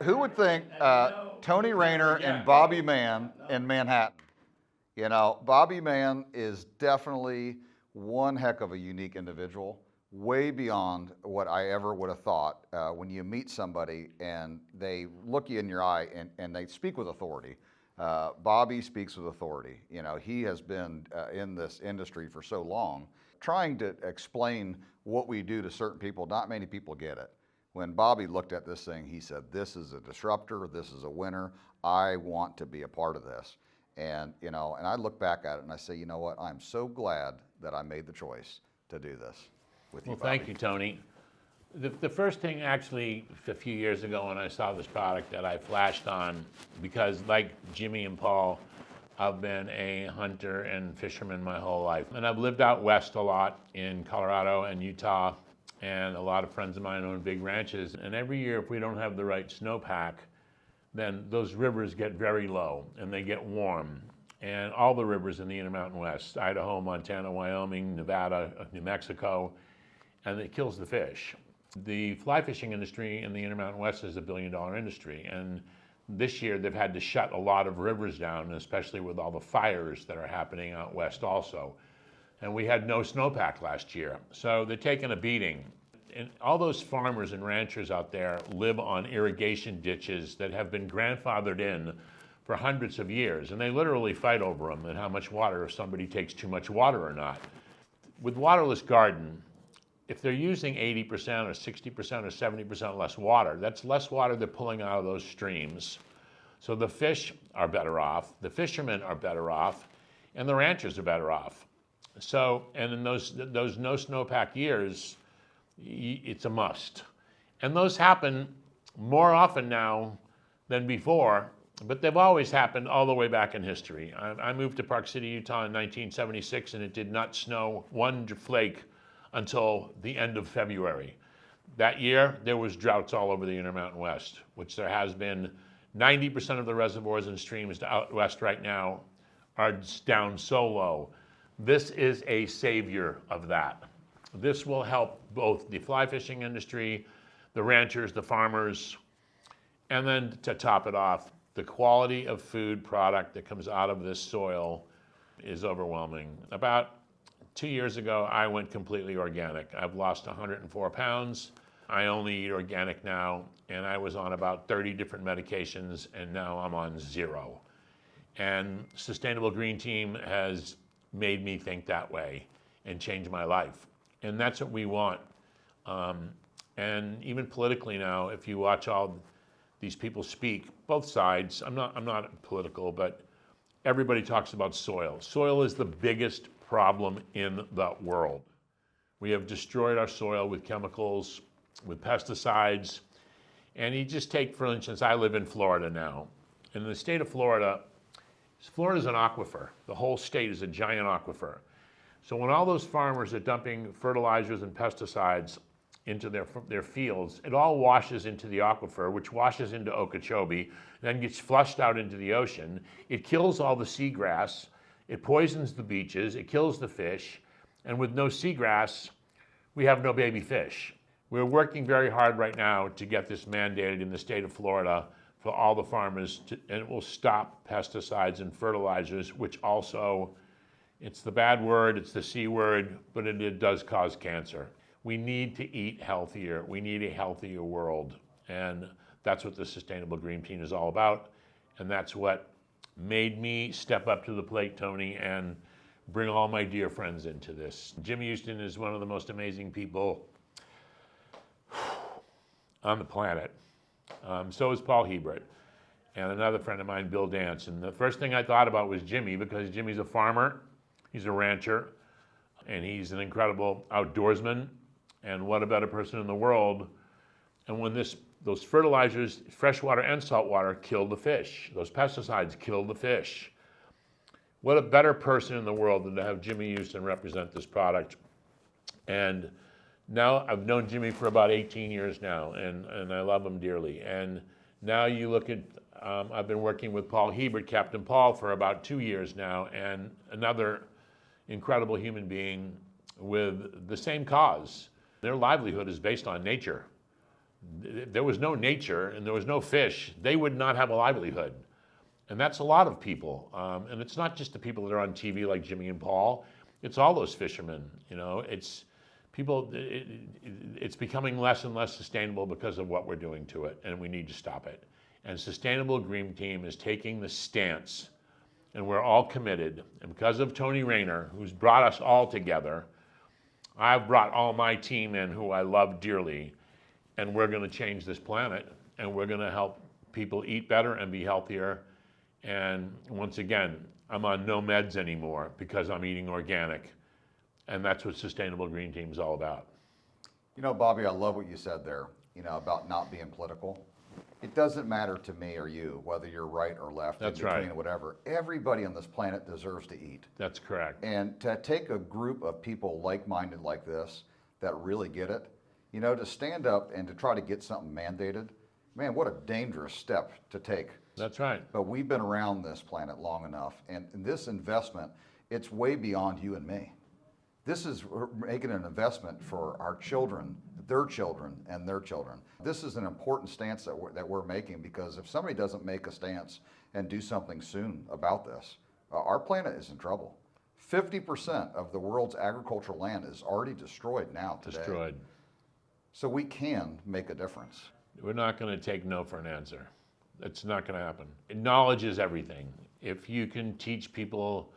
Who would think Tony Raynor and Bobby Mann in Manhattan? You know, Bobby Mann is definitely one heck of a unique individual, way beyond what I ever would have thought. When you meet somebody and they look you in your eye and they speak with authority, Bobby speaks with authority. You know, he has been in this industry for so long. Trying to explain what we do to certain people, not many people get it. When Bobby looked at this thing, he said, "This is a disruptor, this is a winner, I want to be a part of this." And, you know, and I look back at it and I say, you know what, I'm so glad that I made the choice to do this with you, Well, Bobby. thank you, Tony. The first thing actually a few years ago when I saw this product that I flashed on, because like Jimmy and Paul, I've been a hunter and fisherman my whole life. And I've lived out west a lot in Colorado and Utah, and a lot of friends of mine own big ranches. And every year, if we don't have the right snowpack, then those rivers get very low and they get warm. And all the rivers in the Intermountain West, Idaho, Montana, Wyoming, Nevada, New Mexico, and it kills the fish. The fly fishing industry in the Intermountain West is $1 billion industry. And this year they've had to shut a lot of rivers down, especially with all the fires that are happening out west also. And we had no snowpack last year. So they're taking a beating. And all those farmers and ranchers out there live on irrigation ditches that have been grandfathered in for hundreds of years. And they literally fight over them and how much water, if somebody takes too much water or not. With Waterless Garden, if they're using 80% or 60% or 70% less water, that's less water they're pulling out of those streams. So the fish are better off, the fishermen are better off, and the ranchers are better off. So, and in those no snowpack years, it's a must. And those happen more often now than before, but they've always happened all the way back in history. I moved to Park City, Utah in 1976, and it did not snow one flake until the end of February. That year, there was droughts all over the Intermountain West, which there has been. 90% of the reservoirs and streams out west right now are down so low. This is a savior of that. This will help both the fly fishing industry, the ranchers, the farmers, and then to top it off, the quality of food product that comes out of this soil is overwhelming. About 2 years ago, I went completely organic. I've lost 104 pounds. I only eat organic now, and I was on about 30 different medications, and now I'm on 0. And Sustainable Green Team has made me think that way and changed my life. And that's what we want. And even politically now, if you watch all these people speak, both sides, I'm not political, but everybody talks about soil. Soil is the biggest problem in the world. We have destroyed our soil with chemicals, with pesticides. And you just take, for instance, I live in Florida now. In the state of Florida, Florida's an aquifer. The whole state is a giant aquifer. So when all those farmers are dumping fertilizers and pesticides into their fields, it all washes into the aquifer, which washes into Okeechobee, then gets flushed out into the ocean. It kills all the seagrass, it poisons the beaches, it kills the fish, and with no seagrass, we have no baby fish. We're working very hard right now to get this mandated in the state of Florida for all the farmers, and it will stop pesticides and fertilizers, which also, it's the bad word, it's the C word, but it does cause cancer. We need to eat healthier. We need a healthier world. And that's what the Sustainable Green Team is all about. And that's what made me step up to the plate, Tony, and bring all my dear friends into this. Jimmy Houston is one of the most amazing people on the planet. So is Paul Hebert and another friend of mine, Bill Dance. And the first thing I thought about was Jimmy, because Jimmy's a farmer, he's a rancher, and he's an incredible outdoorsman. And what a better person in the world. And when those fertilizers, freshwater and saltwater, kill the fish, those pesticides kill the fish. What a better person in the world than to have Jimmy Houston represent this product. And now I've known Jimmy for about 18 years now, and I love him dearly. And now you look at, I've been working with Paul Hebert, Captain Paul, for about 2 years now, and another incredible human being with the same cause. Their livelihood is based on nature. there was no nature and there was no fish, they would not have a livelihood. And that's a lot of people. And it's not just the people that are on TV like Jimmy and Paul, it's all those fishermen. You know, it's people, it's becoming less and less sustainable because of what we're doing to it, and we need to stop it. And Sustainable Green Team is taking the stance, and we're all committed. And because of Tony Raynor, who's brought us all together, I've brought all my team in who I love dearly, and we're gonna change this planet, and we're gonna help people eat better and be healthier. And once again, I'm on no meds anymore because I'm eating organic. And that's what Sustainable Green Team is all about. You know, Bobby, I love what you said there, you know, about not being political. It doesn't matter to me or you whether you're right or left, That's in between right. or whatever. Everybody on this planet deserves to eat. That's correct. And to take a group of people like-minded like this that really get it, you know, to stand up and to try to get something mandated, man, what a dangerous step to take. That's right. But we've been around this planet long enough, and this investment, it's way beyond you and me. This is making an investment for our children, their children, and their children. This is an important stance that we're making, because if somebody doesn't make a stance and do something soon about this, our planet is in trouble. 50% of the world's agricultural land is already destroyed now today. Destroyed. So we can make a difference. We're not going to take no for an answer. It's not going to happen. Knowledge is everything. If you can teach people,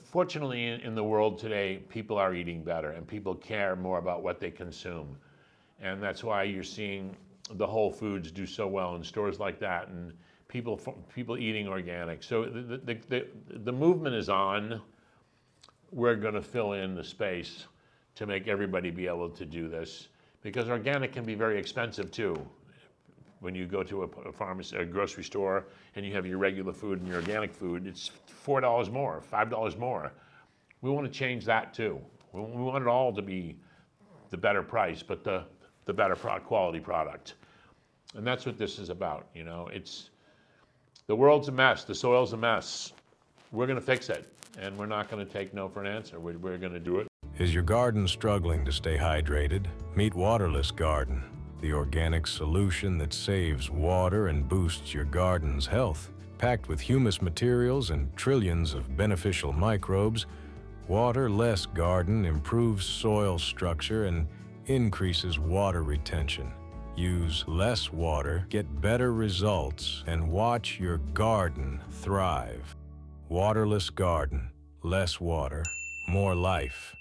fortunately in the world today, people are eating better and people care more about what they consume. And that's why you're seeing the Whole Foods do so well in stores like that, and people eating organic. So the movement is on. We're going to fill in the space to make everybody be able to do this, because organic can be very expensive too. When you go to a pharmacy, a grocery store, and you have your regular food and your organic food, it's $4 more, $5 more. We want to change that too. We want it all to be the better price, but the better quality product. And that's what this is about. You know, the world's a mess, the soil's a mess. We're going to fix it, and we're not going to take no for an answer. We're going to do it. Is your garden struggling to stay hydrated? Meet Waterless Garden, the organic solution that saves water and boosts your garden's health. Packed with humus materials and trillions of beneficial microbes, Waterless Garden improves soil structure and increases water retention. Use less water, get better results, and watch your garden thrive. Waterless Garden. Less water, more life.